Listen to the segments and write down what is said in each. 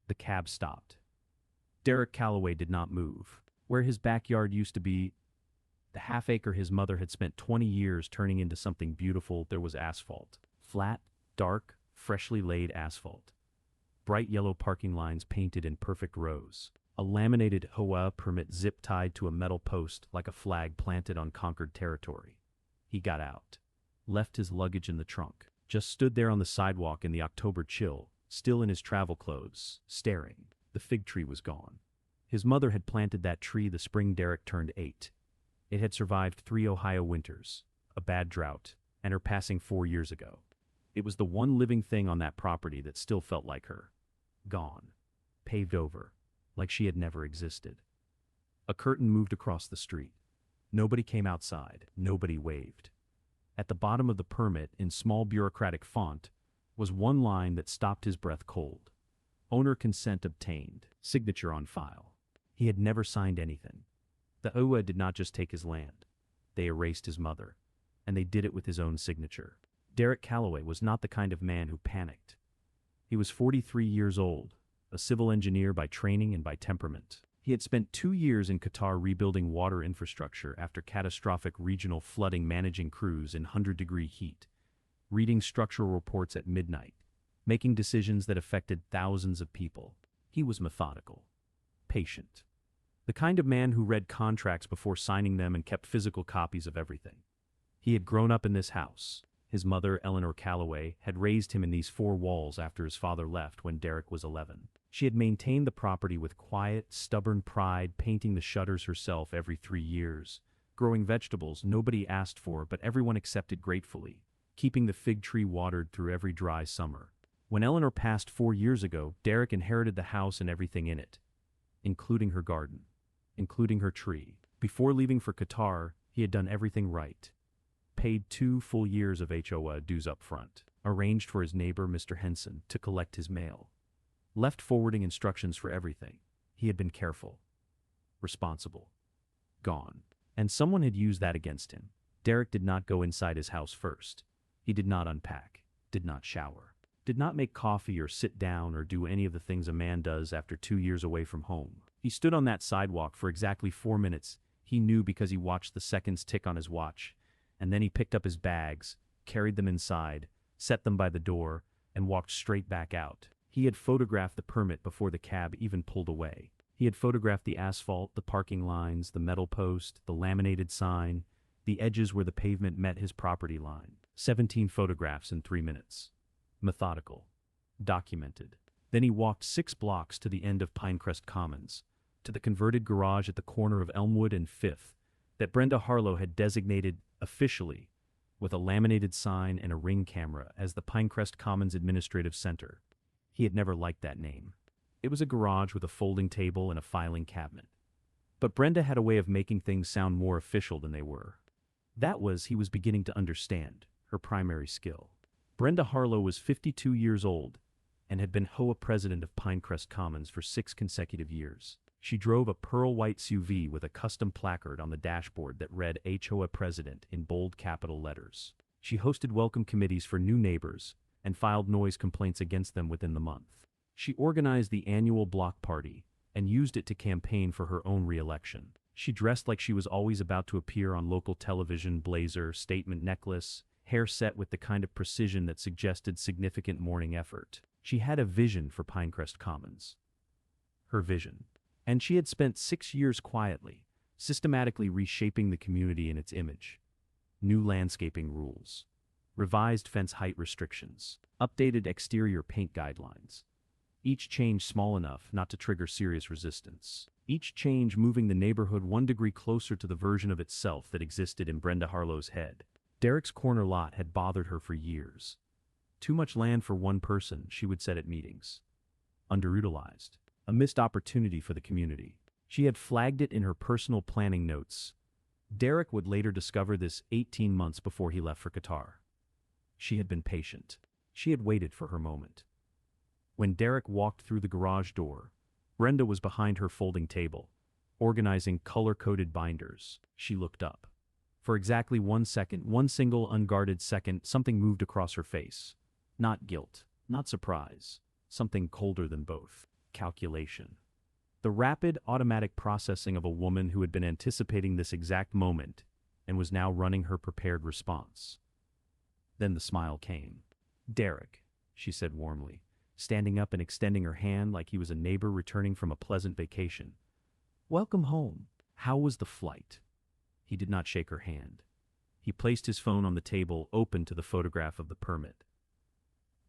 The cab stopped. Derek Calloway did not move. Where his backyard used to be, the half-acre his mother had spent 20 years turning into something beautiful, there was asphalt. Flat, dark, freshly laid asphalt. Bright yellow parking lines painted in perfect rows. A laminated HOA permit zip-tied to a metal post like a flag planted on conquered territory. He got out. Left his luggage in the trunk. Just stood there on the sidewalk in the October chill, still in his travel clothes, staring. The fig tree was gone. His mother had planted that tree the spring Derek turned 8. It had survived 3 Ohio winters, a bad drought, and her passing 4 years ago. It was the one living thing on that property that still felt like her. Gone. Paved over. Like she had never existed. A curtain moved across the street. Nobody came outside. Nobody waved. At the bottom of the permit, in small bureaucratic font, was one line that stopped his breath cold. Owner consent obtained. Signature on file. He had never signed anything. The HOA did not just take his land. They erased his mother. And they did it with his own signature. Derek Calloway was not the kind of man who panicked. He was 43 years old, a civil engineer by training and by temperament. He had spent 2 years in Qatar rebuilding water infrastructure after catastrophic regional flooding, managing crews in 100-degree heat, reading structural reports at midnight, making decisions that affected thousands of people. He was methodical, patient. The kind of man who read contracts before signing them and kept physical copies of everything. He had grown up in this house. His mother, Eleanor Calloway, had raised him in these 4 walls after his father left when Derek was 11. She had maintained the property with quiet, stubborn pride, painting the shutters herself every 3 years, growing vegetables nobody asked for but everyone accepted gratefully, keeping the fig tree watered through every dry summer. When Eleanor passed 4 years ago, Derek inherited the house and everything in it, including her garden, including her tree. Before leaving for Qatar, he had done everything right. Paid 2 full years of HOA dues up front, arranged for his neighbor, Mr. Henson, to collect his mail, left forwarding instructions for everything. He had been careful, responsible, gone. And someone had used that against him. Derek did not go inside his house first. He did not unpack, did not shower, did not make coffee or sit down or do any of the things a man does after 2 years away from home. He stood on that sidewalk for exactly 4 minutes. He knew because he watched the seconds tick on his watch. And then he picked up his bags, carried them inside, set them by the door, and walked straight back out. He had photographed the permit before the cab even pulled away. He had photographed the asphalt, the parking lines, the metal post, the laminated sign, the edges where the pavement met his property line. 17 photographs in 3 minutes. Methodical. Documented. Then he walked 6 blocks to the end of Pinecrest Commons, to the converted garage at the corner of Elmwood and 5th, that Brenda Harlow had designated officially, with a laminated sign and a ring camera, as the Pinecrest Commons Administrative Center. He had never liked that name. It was a garage with a folding table and a filing cabinet. But Brenda had a way of making things sound more official than they were. That was, he was beginning to understand, her primary skill. Brenda Harlow was 52 years old and had been HOA president of Pinecrest Commons for 6 consecutive years. She drove a pearl-white SUV with a custom placard on the dashboard that read HOA President in bold capital letters. She hosted welcome committees for new neighbors and filed noise complaints against them within the month. She organized the annual block party and used it to campaign for her own re-election. She dressed like she was always about to appear on local television, blazer, statement necklace, hair set with the kind of precision that suggested significant morning effort. She had a vision for Pinecrest Commons. Her vision. And she had spent 6 years quietly, systematically reshaping the community in its image. New landscaping rules, revised fence height restrictions, updated exterior paint guidelines. Each change small enough not to trigger serious resistance. Each change moving the neighborhood 1 degree closer to the version of itself that existed in Brenda Harlow's head. Derek's corner lot had bothered her for years. Too much land for one person, she would say at meetings. Underutilized. A missed opportunity for the community. She had flagged it in her personal planning notes. Derek would later discover this 18 months before he left for Qatar. She had been patient. She had waited for her moment. When Derek walked through the garage door, Brenda was behind her folding table, organizing color-coded binders. She looked up. For exactly 1 second, one single unguarded second, something moved across her face. Not guilt, not surprise, something colder than both. Calculation. The rapid, automatic processing of a woman who had been anticipating this exact moment and was now running her prepared response. Then the smile came. "Derek," she said warmly, standing up and extending her hand like he was a neighbor returning from a pleasant vacation. "Welcome home. How was the flight?" He did not shake her hand. He placed his phone on the table, open to the photograph of the permit.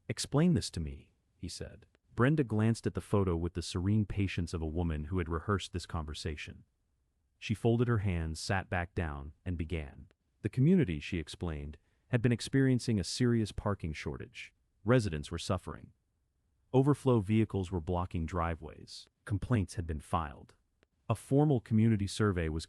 "Explain this to me," he said. Brenda glanced at the photo with the serene patience of a woman who had rehearsed this conversation. She folded her hands, sat back down, and began. The community, she explained, had been experiencing a serious parking shortage. Residents were suffering. Overflow vehicles were blocking driveways. Complaints had been filed. A formal community survey was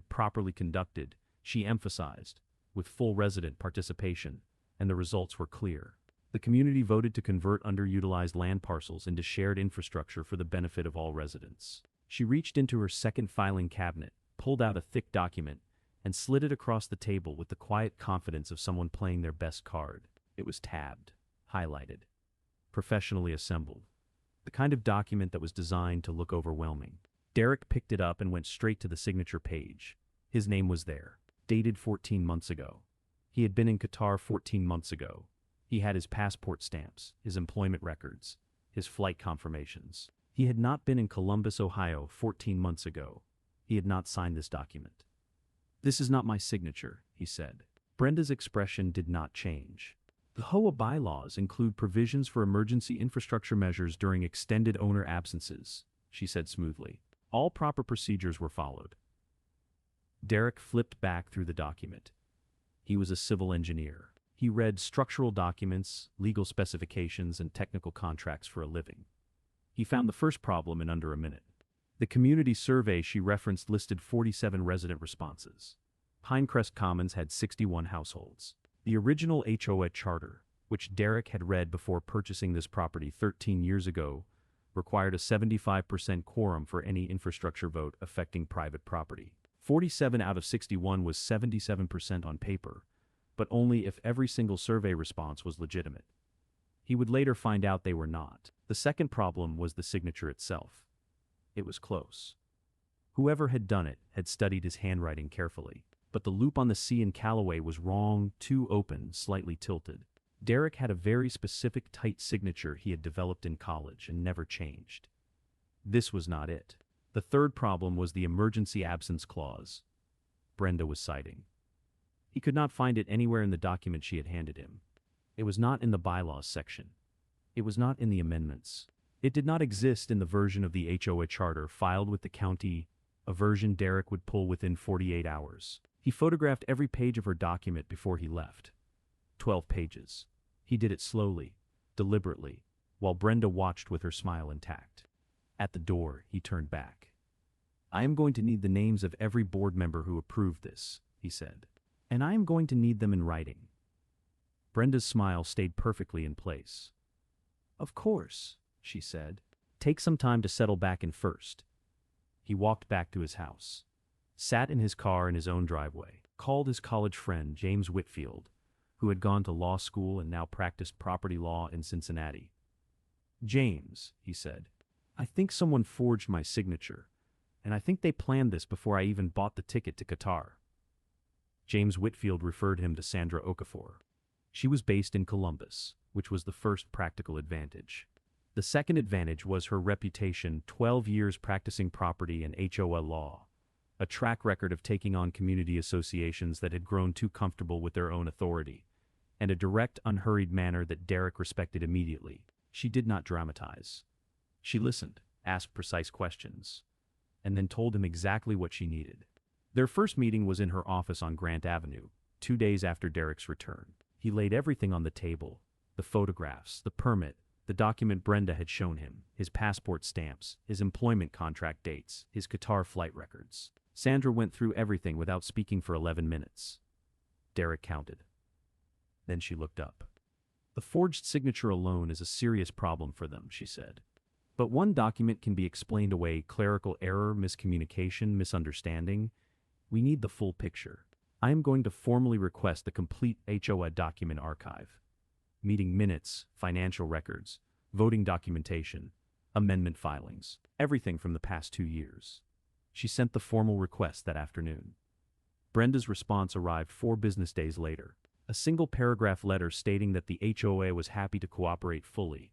properly conducted, she emphasized, with full resident participation, and the results were clear. The community voted to convert underutilized land parcels into shared infrastructure for the benefit of all residents. She reached into her second filing cabinet, pulled out a thick document, and slid it across the table with the quiet confidence of someone playing their best card. It was tabbed, highlighted, professionally assembled. The kind of document that was designed to look overwhelming. Derek picked it up and went straight to the signature page. His name was there, dated 14 months ago. He had been in Qatar 14 months ago. He had his passport stamps, his employment records, his flight confirmations. He had not been in Columbus, Ohio 14 months ago. He had not signed this document. "This is not my signature," he said. Brenda's expression did not change. "The HOA bylaws include provisions for emergency infrastructure measures during extended owner absences," she said smoothly. All proper procedures were followed. Derek flipped back through the document. He was a civil engineer. He read structural documents, legal specifications, and technical contracts for a living. He found the first problem in under a minute. The community survey she referenced listed 47 resident responses. Pinecrest Commons had 61 households. The original HOA charter, which Derek had read before purchasing this property 13 years ago, required a 75% quorum for any infrastructure vote affecting private property. 47 out of 61 was 77% on paper, but only if every single survey response was legitimate. He would later find out they were not. The second problem was the signature itself. It was close. Whoever had done it had studied his handwriting carefully, but the loop on the C in Callaway was wrong, too open, slightly tilted. Derek had a very specific tight signature he had developed in college and never changed. This was not it. The third problem was the emergency absence clause Brenda was citing. He could not find it anywhere in the document she had handed him. It was not in the bylaws section. It was not in the amendments. It did not exist in the version of the HOA charter filed with the county, a version Derek would pull within 48 hours. He photographed every page of her document before he left. 12 pages. He did it slowly, deliberately, while Brenda watched with her smile intact. At the door, he turned back. "I am going to need the names of every board member who approved this," he said. "And I am going to need them in writing." Brenda's smile stayed perfectly in place. "Of course," she said. "Take some time to settle back in first." He walked back to his house, sat in his car in his own driveway, called his college friend James Whitfield, who had gone to law school and now practiced property law in Cincinnati. "James," he said, "I think someone forged my signature, and I think they planned this before I even bought the ticket to Qatar." James Whitfield referred him to Sandra Okafor. She was based in Columbus, which was the first practical advantage. The second advantage was her reputation, 12 years practicing property and HOA law, a track record of taking on community associations that had grown too comfortable with their own authority, and a direct, unhurried manner that Derek respected immediately. She did not dramatize. She listened, asked precise questions, and then told him exactly what she needed. Their first meeting was in her office on Grant Avenue, 2 days after Derek's return. He laid everything on the table: the photographs, the permit, the document Brenda had shown him, his passport stamps, his employment contract dates, his Qatar flight records. Sandra went through everything without speaking for 11 minutes. Derek counted. Then she looked up. "The forged signature alone is a serious problem for them," she said. "But one document can be explained away: clerical error, miscommunication, misunderstanding. We need the full picture. I am going to formally request the complete HOA document archive. Meeting minutes, financial records, voting documentation, amendment filings, everything from the past 2 years. She sent the formal request that afternoon. Brenda's response arrived 4 business days later. A single paragraph letter stating that the HOA was happy to cooperate fully,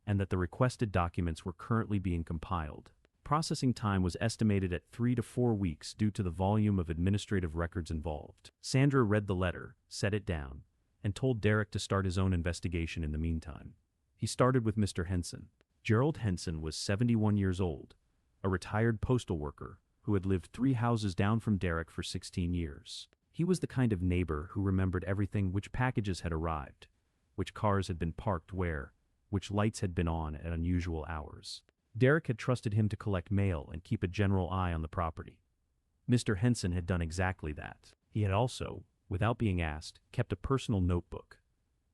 and that the requested documents were currently being compiled. Processing time was estimated at 3 to 4 weeks due to the volume of administrative records involved. Sandra read the letter, set it down, and told Derek to start his own investigation in the meantime. He started with Mr. Henson. Gerald Henson was 71 years old, a retired postal worker who had lived 3 houses down from Derek for 16 years. He was the kind of neighbor who remembered everything: which packages had arrived, which cars had been parked where, which lights had been on at unusual hours. Derek had trusted him to collect mail and keep a general eye on the property. Mr. Henson had done exactly that. He had also, without being asked, kept a personal notebook.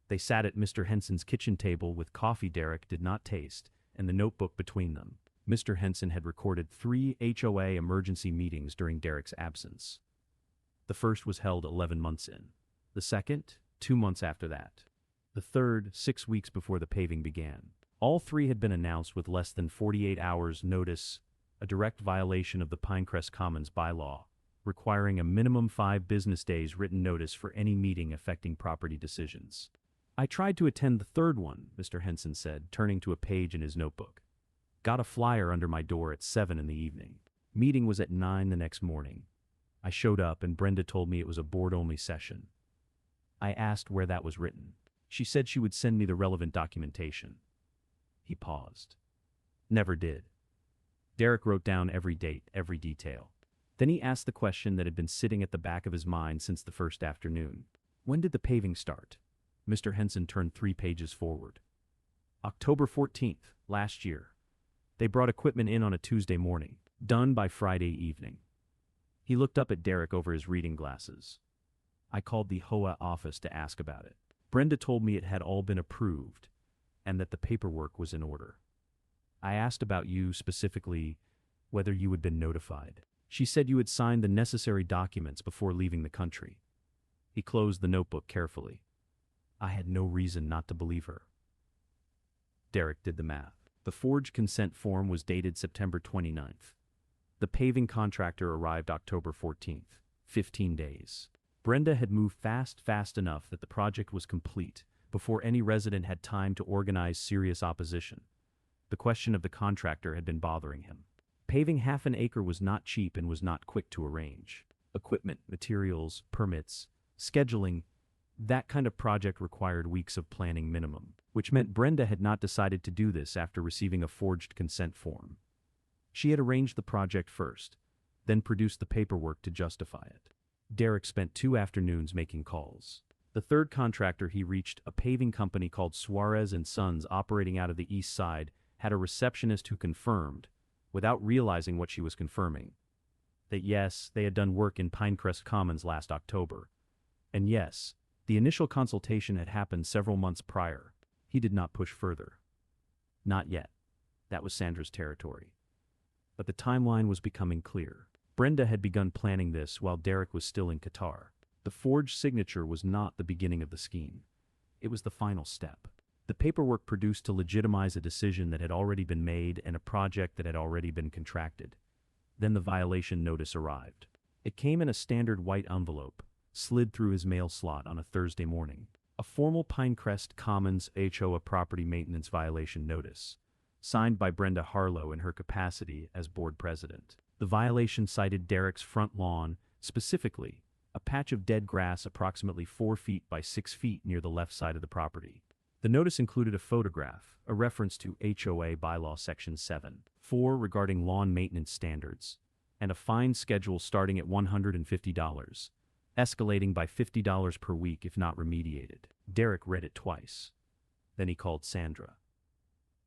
They sat at Mr. Henson's kitchen table with coffee Derek did not taste, and the notebook between them. Mr. Henson had recorded 3 HOA emergency meetings during Derek's absence. The first was held 11 months in. The second, 2 months after that. The third, 6 weeks before the paving began. All 3 had been announced with less than 48 hours notice, a direct violation of the Pinecrest Commons bylaw, requiring a minimum 5 business days written notice for any meeting affecting property decisions. I tried to attend the third one, Mr. Henson said, turning to a page in his notebook. Got a flyer under my door at 7 in the evening. Meeting was at 9 the next morning. I showed up and Brenda told me it was a board-only session. I asked where that was written. She said she would send me the relevant documentation. He paused. Never did. Derek wrote down every date, every detail. Then he asked the question that had been sitting at the back of his mind since the first afternoon. When did the paving start? Mr. Henson turned 3 pages forward. October 14th, last year. They brought equipment in on a Tuesday morning, done by Friday evening. He looked up at Derek over his reading glasses. I called the HOA office to ask about it. Brenda told me it had all been approved, and that the paperwork was in order. I asked about you specifically, whether you had been notified. She said you had signed the necessary documents before leaving the country. He closed the notebook carefully. I had no reason not to believe her. Derek did the math. The forged consent form was dated September 29th. The paving contractor arrived October 14th, 15 days. Brenda had moved fast enough that the project was complete before any resident had time to organize serious opposition. The question of the contractor had been bothering him. Paving half an acre was not cheap and was not quick to arrange. Equipment, materials, permits, scheduling, that kind of project required weeks of planning minimum, which meant Brenda had not decided to do this after receiving a forged consent form. She had arranged the project first, then produced the paperwork to justify it. Derek spent 2 afternoons making calls. The third contractor he reached, a paving company called Suarez & Sons operating out of the east side, had a receptionist who confirmed, without realizing what she was confirming, that yes, they had done work in Pinecrest Commons last October. And yes, the initial consultation had happened several months prior. He did not push further. Not yet. That was Sandra's territory. But the timeline was becoming clear. Brenda had begun planning this while Derek was still in Qatar. The forged signature was not the beginning of the scheme. It was the final step. The paperwork produced to legitimize a decision that had already been made and a project that had already been contracted. Then the violation notice arrived. It came in a standard white envelope, slid through his mail slot on a Thursday morning. A formal Pinecrest Commons HOA property maintenance violation notice, signed by Brenda Harlow in her capacity as board president. The violation cited Derek's front lawn, specifically, a patch of dead grass approximately 4 feet by 6 feet near the left side of the property. The notice included a photograph, a reference to HOA bylaw section 7.4 regarding lawn maintenance standards, and a fine schedule starting at $150, escalating by $50 per week if not remediated. Derek read it twice. Then he called Sandra.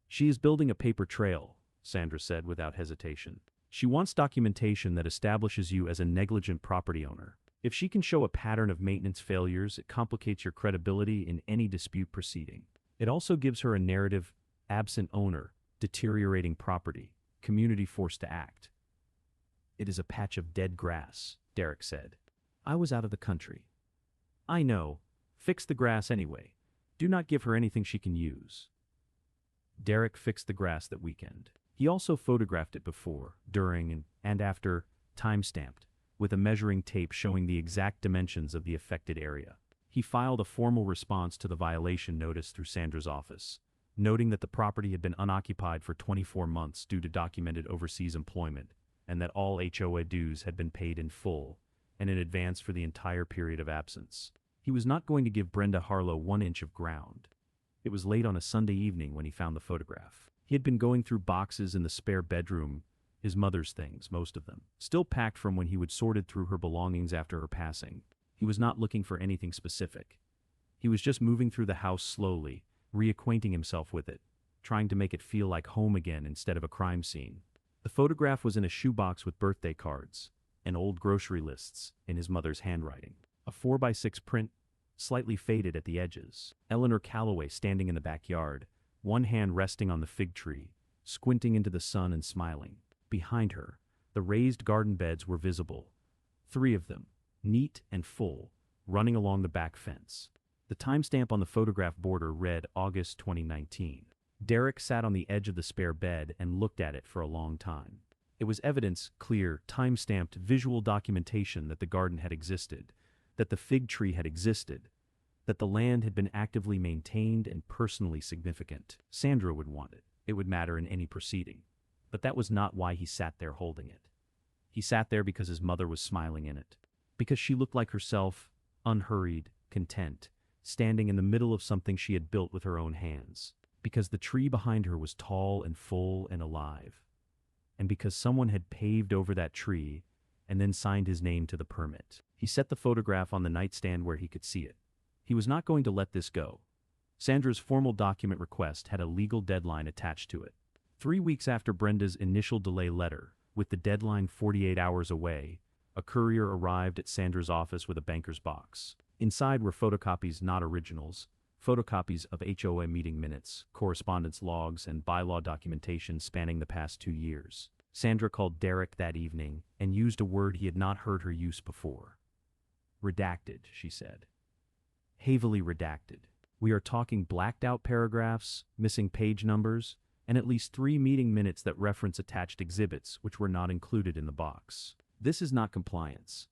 She is building a paper trail, Sandra said without hesitation. She wants documentation that establishes you as a negligent property owner. If she can show a pattern of maintenance failures, it complicates your credibility in any dispute proceeding. It also gives her a narrative, absent owner, deteriorating property, community forced to act. It is a patch of dead grass, Derek said. I was out of the country. I know. Fix the grass anyway. Do not give her anything she can use. Derek fixed the grass that weekend. He also photographed it before, during, and after, time-stamped, with a measuring tape showing the exact dimensions of the affected area. He filed a formal response to the violation notice through Sandra's office, noting that the property had been unoccupied for 24 months due to documented overseas employment, and that all HOA dues had been paid in full and in advance for the entire period of absence. He was not going to give Brenda Harlow 1 inch of ground. It was late on a Sunday evening when he found the photograph. He had been going through boxes in the spare bedroom, his mother's things, most of them, still packed from when he would sorted through her belongings after her passing. He was not looking for anything specific. He was just moving through the house slowly, reacquainting himself with it, trying to make it feel like home again instead of a crime scene. The photograph was in a shoebox with birthday cards and old grocery lists in his mother's handwriting. A 4x6 print, slightly faded at the edges. Eleanor Calloway standing in the backyard, one hand resting on the fig tree, squinting into the sun and smiling. Behind her, the raised garden beds were visible, 3 of them, neat and full, running along the back fence. The timestamp on the photograph border read August 2019. Derek sat on the edge of the spare bed and looked at it for a long time. It was evidence, clear, time-stamped visual documentation that the garden had existed, that the fig tree had existed, that the land had been actively maintained and personally significant. Sandra would want it. It would matter in any proceeding. But that was not why he sat there holding it. He sat there because his mother was smiling in it. Because she looked like herself, unhurried, content, standing in the middle of something she had built with her own hands. Because the tree behind her was tall and full and alive. And because someone had paved over that tree and then signed his name to the permit. He set the photograph on the nightstand where he could see it. He was not going to let this go. Sandra's formal document request had a legal deadline attached to it. 3 weeks after Brenda's initial delay letter, with the deadline 48 hours away, a courier arrived at Sandra's office with a banker's box. Inside were photocopies not originals, photocopies of HOA meeting minutes, correspondence logs, and bylaw documentation spanning the past 2 years. Sandra called Derek that evening and used a word he had not heard her use before. Redacted, she said. Heavily redacted. We are talking blacked out paragraphs, missing page numbers, and at least 3 meeting minutes that reference attached exhibits which were not included in the box. This is not compliance.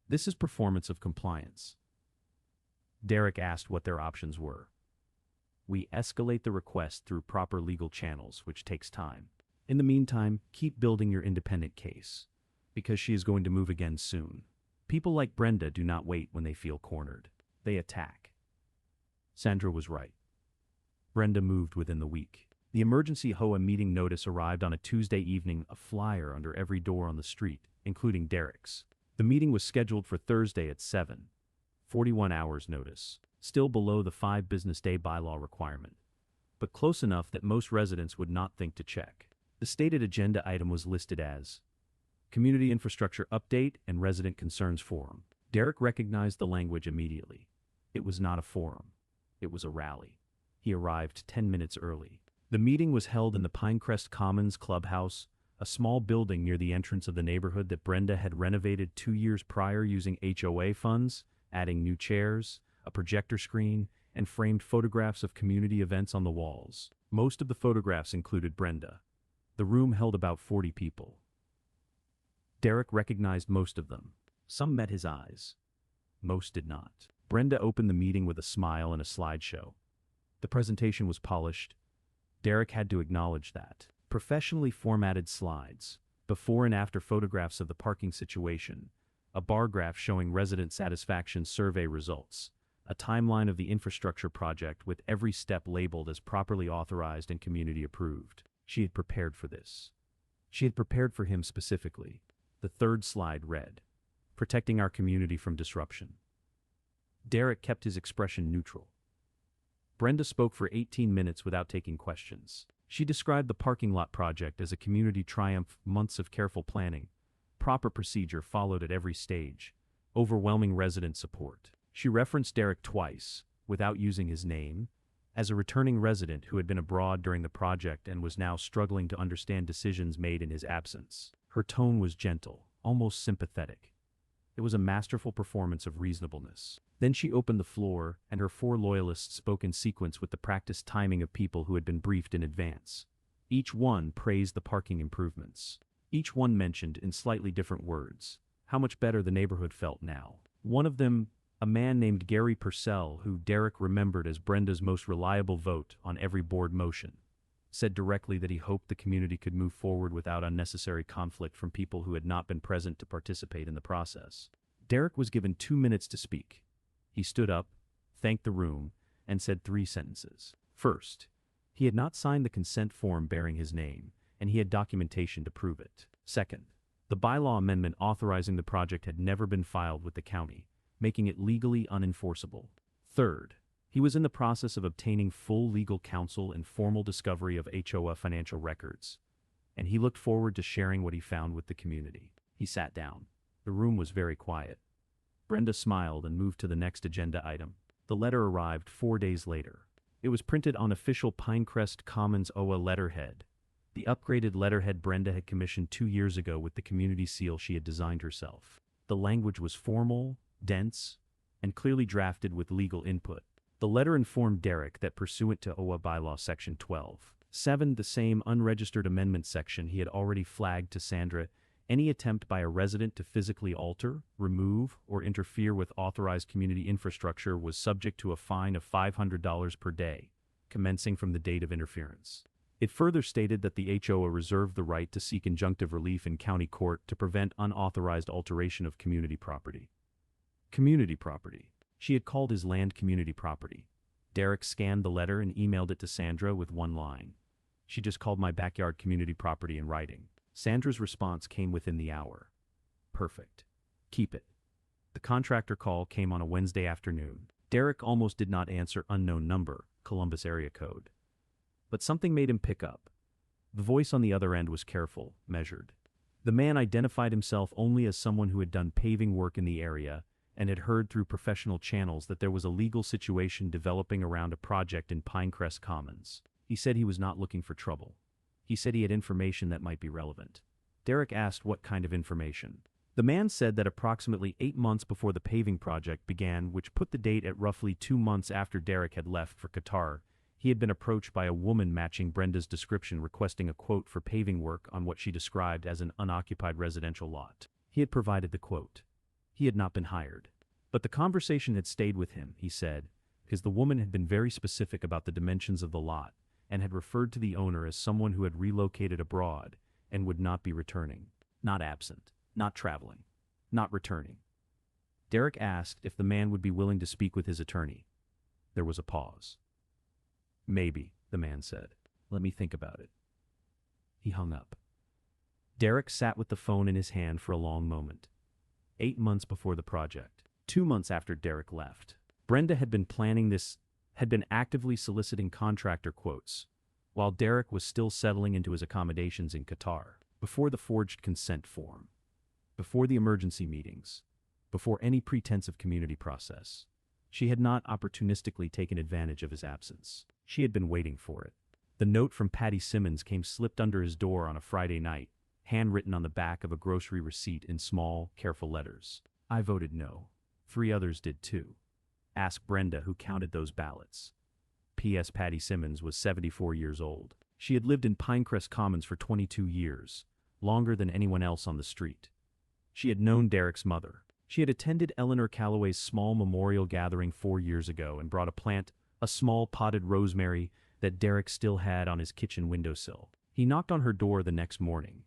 This is performance of compliance. Derek asked what their options were. We escalate the request through proper legal channels, which takes time. In the meantime, keep building your independent case, because she is going to move again soon. People like Brenda do not wait when they feel cornered. They attack. Sandra was right. Brenda moved within the week. The emergency HOA meeting notice arrived on a Tuesday evening, a flyer under every door on the street, including Derek's. The meeting was scheduled for Thursday at 7. 41 hours notice. Still below the 5 business day bylaw requirement, but close enough that most residents would not think to check. The stated agenda item was listed as Community Infrastructure Update and Resident Concerns Forum. Derek recognized the language immediately. It was not a forum. It was a rally. He arrived 10 minutes early. The meeting was held in the Pinecrest Commons Clubhouse, a small building near the entrance of the neighborhood that Brenda had renovated 2 years prior using HOA funds, adding new chairs, a projector screen, and framed photographs of community events on the walls. Most of the photographs included Brenda. The room held about 40 people. Derek recognized most of them. Some met his eyes. Most did not. Brenda opened the meeting with a smile and a slideshow. The presentation was polished. Derek had to acknowledge that. Professionally formatted slides, before and after photographs of the parking situation, a bar graph showing resident satisfaction survey results, a timeline of the infrastructure project with every step labeled as properly authorized and community approved. She had prepared for this. She had prepared for him specifically. The third slide read, Protecting our community from disruption. Derek kept his expression neutral. Brenda spoke for 18 minutes without taking questions. She described the parking lot project as a community triumph, months of careful planning, proper procedure followed at every stage, overwhelming resident support. She referenced Derek twice, without using his name, as a returning resident who had been abroad during the project and was now struggling to understand decisions made in his absence. Her tone was gentle, almost sympathetic. It was a masterful performance of reasonableness. Then she opened the floor, and her 4 loyalists spoke in sequence with the practiced timing of people who had been briefed in advance. Each one praised the parking improvements. Each one mentioned, in slightly different words, how much better the neighborhood felt now. One of them, a man named Gary Purcell, who Derek remembered as Brenda's most reliable vote on every board motion, said directly that he hoped the community could move forward without unnecessary conflict from people who had not been present to participate in the process. Derek was given 2 minutes to speak. He stood up, thanked the room, and said 3 sentences. First, he had not signed the consent form bearing his name, and he had documentation to prove it. Second, the bylaw amendment authorizing the project had never been filed with the county, making it legally unenforceable. Third, he was in the process of obtaining full legal counsel and formal discovery of HOA financial records, and he looked forward to sharing what he found with the community. He sat down. The room was very quiet. Brenda smiled and moved to the next agenda item. The letter arrived 4 days later. It was printed on official Pinecrest Commons HOA letterhead, the upgraded letterhead Brenda had commissioned 2 years ago with the community seal she had designed herself. The language was formal, dense, and clearly drafted with legal input. The letter informed Derek that pursuant to HOA bylaw section 12(7), the same unregistered amendment section he had already flagged to Sandra, any attempt by a resident to physically alter, remove, or interfere with authorized community infrastructure was subject to a fine of $500 per day, commencing from the date of interference. It further stated that the HOA reserved the right to seek injunctive relief in county court to prevent unauthorized alteration of community property. Community property. She had called his land community property. Derek scanned the letter and emailed it to Sandra with 1 line. She just called my backyard community property in writing. Sandra's response came within the hour. Perfect. Keep it. The contractor call came on a Wednesday afternoon. Derek almost did not answer unknown number, Columbus area code. But something made him pick up. The voice on the other end was careful, measured. The man identified himself only as someone who had done paving work in the area and had heard through professional channels that there was a legal situation developing around a project in Pinecrest Commons. He said he was not looking for trouble. He said he had information that might be relevant. Derek asked what kind of information. The man said that approximately 8 months before the paving project began, which put the date at roughly 2 months after Derek had left for Qatar, he had been approached by a woman matching Brenda's description requesting a quote for paving work on what she described as an unoccupied residential lot. He had provided the quote. He had not been hired. But the conversation had stayed with him, he said, because the woman had been very specific about the dimensions of the lot and had referred to the owner as someone who had relocated abroad and would not be returning. Not absent, not traveling, not returning. Derek asked if the man would be willing to speak with his attorney. There was a pause. Maybe, the man said. Let me think about it. He hung up. Derek sat with the phone in his hand for a long moment. 8 months before the project. 2 months after Derek left. Brenda had been planning this, had been actively soliciting contractor quotes, while Derek was still settling into his accommodations in Qatar, before the forged consent form, before the emergency meetings, before any pretense of community process. She had not opportunistically taken advantage of his absence. She had been waiting for it. The note from Patty Simmons came slipped under his door on a Friday night, handwritten on the back of a grocery receipt in small, careful letters. I voted no. 3 others did too. Ask Brenda who counted those ballots. P.S. Patty Simmons was 74 years old. She had lived in Pinecrest Commons for 22 years, longer than anyone else on the street. She had known Derek's mother. She had attended Eleanor Calloway's small memorial gathering 4 years ago and brought a plant, a small potted rosemary, that Derek still had on his kitchen windowsill. He knocked on her door the next morning.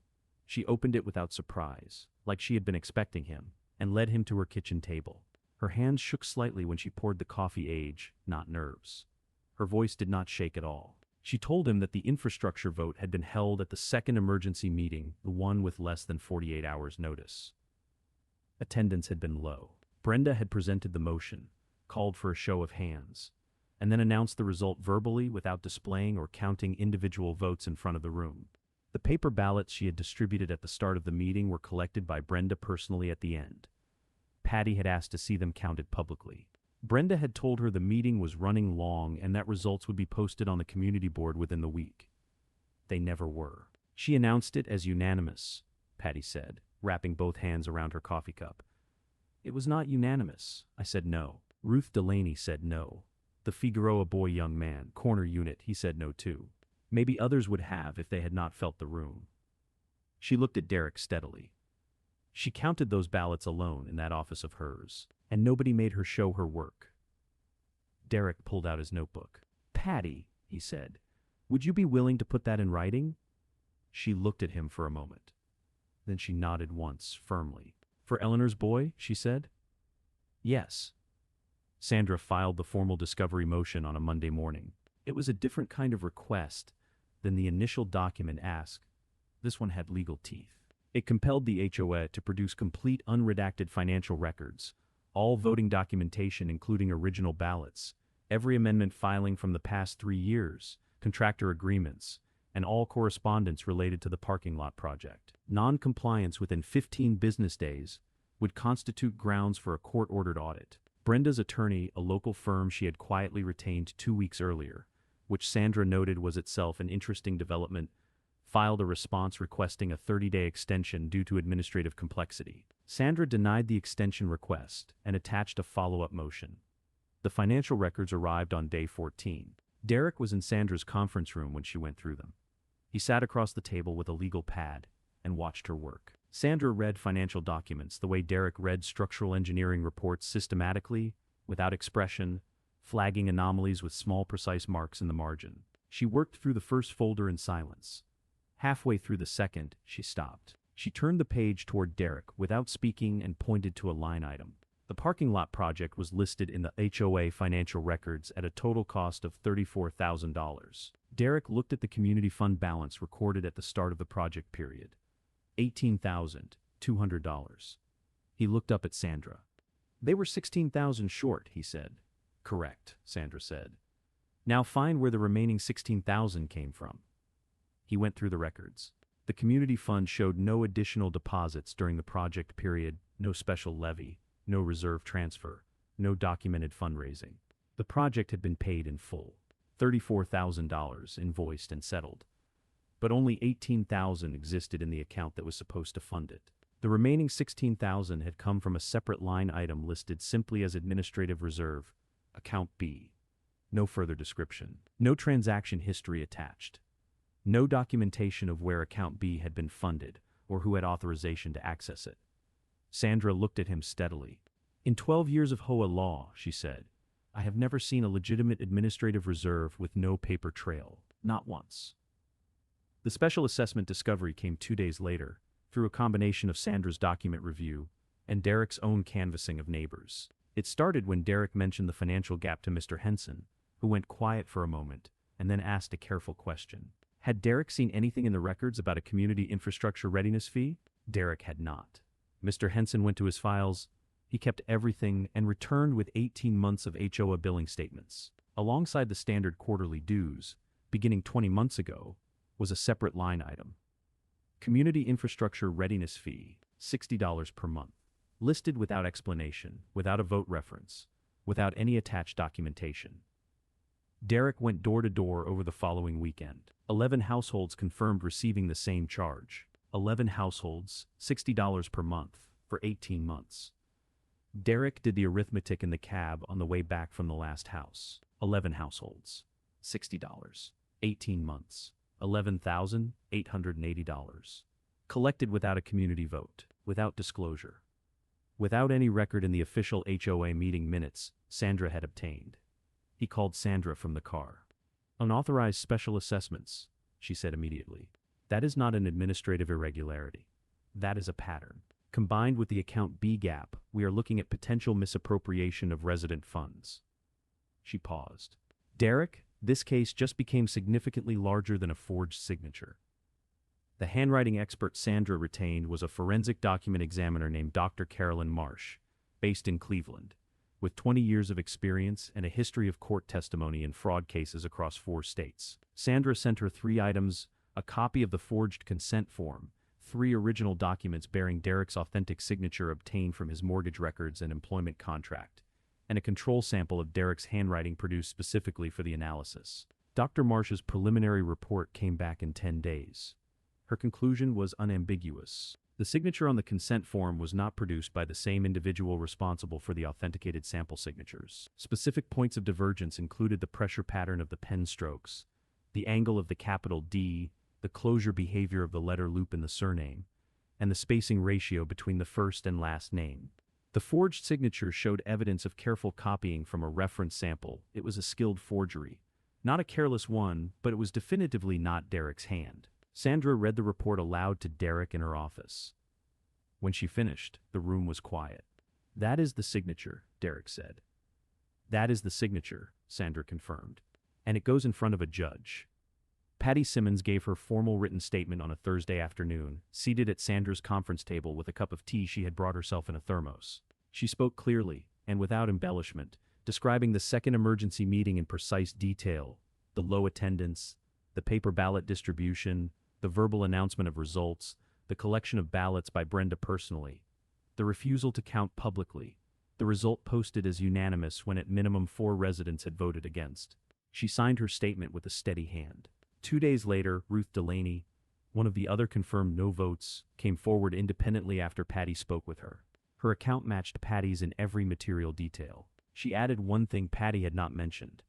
She opened it without surprise, like she had been expecting him, and led him to her kitchen table. Her hands shook slightly when she poured the coffee, age, not nerves. Her voice did not shake at all. She told him that the infrastructure vote had been held at the second emergency meeting, the one with less than 48 hours' notice. Attendance had been low. Brenda had presented the motion, called for a show of hands, and then announced the result verbally without displaying or counting individual votes in front of the room. The paper ballots she had distributed at the start of the meeting were collected by Brenda personally at the end. Patty had asked to see them counted publicly. Brenda had told her the meeting was running long and that results would be posted on the community board within the week. They never were. She announced it as unanimous, Patty said, wrapping both hands around her coffee cup. It was not unanimous. I said no. Ruth Delaney said no. The Figueroa boy young man, corner unit, he said no too. Maybe others would have if they had not felt the room. She looked at Derek steadily. She counted those ballots alone in that office of hers, and nobody made her show her work. Derek pulled out his notebook. Patty, he said, would you be willing to put that in writing? She looked at him for a moment. Then she nodded once, firmly. For Eleanor's boy, she said. Yes. Sandra filed the formal discovery motion on a Monday morning. It was a different kind of request than the initial document asked. This one had legal teeth. It compelled the HOA to produce complete unredacted financial records, all voting documentation including original ballots, every amendment filing from the past 3 years, contractor agreements, and all correspondence related to the parking lot project. Non-compliance within 15 business days would constitute grounds for a court-ordered audit. Brenda's attorney, a local firm she had quietly retained 2 weeks earlier, which Sandra noted was itself an interesting development, filed a response requesting a 30-day extension due to administrative complexity. Sandra denied the extension request and attached a follow-up motion. The financial records arrived on day 14. Derek was in Sandra's conference room when she went through them. He sat across the table with a legal pad and watched her work. Sandra read financial documents the way Derek read structural engineering reports systematically, without expression, flagging anomalies with small precise marks in the margin. She worked through the first folder in silence. Halfway through the second, she stopped. She turned the page toward Derek without speaking and pointed to a line item. The parking lot project was listed in the HOA financial records at a total cost of $34,000. Derek looked at the community fund balance recorded at the start of the project period. $18,200. He looked up at Sandra. They were $16,000 short, he said. Correct, Sandra said. Now find where the remaining $16,000 came from. He went through the records. The community fund showed no additional deposits during the project period, no special levy, no reserve transfer, no documented fundraising. The project had been paid in full, $34,000 invoiced and settled. But only $18,000 existed in the account that was supposed to fund it. The remaining $16,000 had come from a separate line item listed simply as administrative reserve, account B. No further description. No transaction history attached. No documentation of where account B had been funded or who had authorization to access it. Sandra looked at him steadily. In 12 years of HOA law, she said, I have never seen a legitimate administrative reserve with no paper trail. Not once. The special assessment discovery came 2 days later, through a combination of Sandra's document review and Derek's own canvassing of neighbors. It started when Derek mentioned the financial gap to Mr. Henson, who went quiet for a moment and then asked a careful question. Had Derek seen anything in the records about a community infrastructure readiness fee? Derek had not. Mr. Henson went to his files. He kept everything and returned with 18 months of HOA billing statements. Alongside the standard quarterly dues, beginning 20 months ago, was a separate line item. Community infrastructure readiness fee, $60 per month. Listed without explanation, without a vote reference, without any attached documentation. Derek went door to door over the following weekend. 11 households confirmed receiving the same charge. 11 households, $60 per month, for 18 months. Derek did the arithmetic in the cab on the way back from the last house. 11 households, $60, 18 months, $11,880. Collected without a community vote, without disclosure. Without any record in the official HOA meeting minutes Sandra had obtained. He called Sandra from the car. Unauthorized special assessments, she said immediately. That is not an administrative irregularity. That is a pattern. Combined with the account B gap, we are looking at potential misappropriation of resident funds. She paused. Derek, this case just became significantly larger than a forged signature. The handwriting expert Sandra retained was a forensic document examiner named Dr. Carolyn Marsh, based in Cleveland, with 20 years of experience and a history of court testimony in fraud cases across 4 states. Sandra sent her 3 items: a copy of the forged consent form, 3 original documents bearing Derek's authentic signature obtained from his mortgage records and employment contract, and a control sample of Derek's handwriting produced specifically for the analysis. Dr. Marsh's preliminary report came back in 10 days. Her conclusion was unambiguous. The signature on the consent form was not produced by the same individual responsible for the authenticated sample signatures. Specific points of divergence included the pressure pattern of the pen strokes, the angle of the capital D, the closure behavior of the letter loop in the surname, and the spacing ratio between the first and last name. The forged signature showed evidence of careful copying from a reference sample. It was a skilled forgery. Not a careless one, but it was definitively not Derek's hand. Sandra read the report aloud to Derek in her office. When she finished, the room was quiet. "That is the signature," Derek said. "That is the signature," Sandra confirmed. "And it goes in front of a judge." Patty Simmons gave her formal written statement on a Thursday afternoon, seated at Sandra's conference table with a cup of tea she had brought herself in a thermos. She spoke clearly, and without embellishment, describing the second emergency meeting in precise detail: the low attendance, the paper ballot distribution, the verbal announcement of results, the collection of ballots by Brenda personally, the refusal to count publicly, the result posted as unanimous when at minimum 4 residents had voted against. She signed her statement with a steady hand. 2 days later, Ruth Delaney, one of the other confirmed no votes, came forward independently after Patty spoke with her. Her account matched Patty's in every material detail. She added one thing Patty had not mentioned.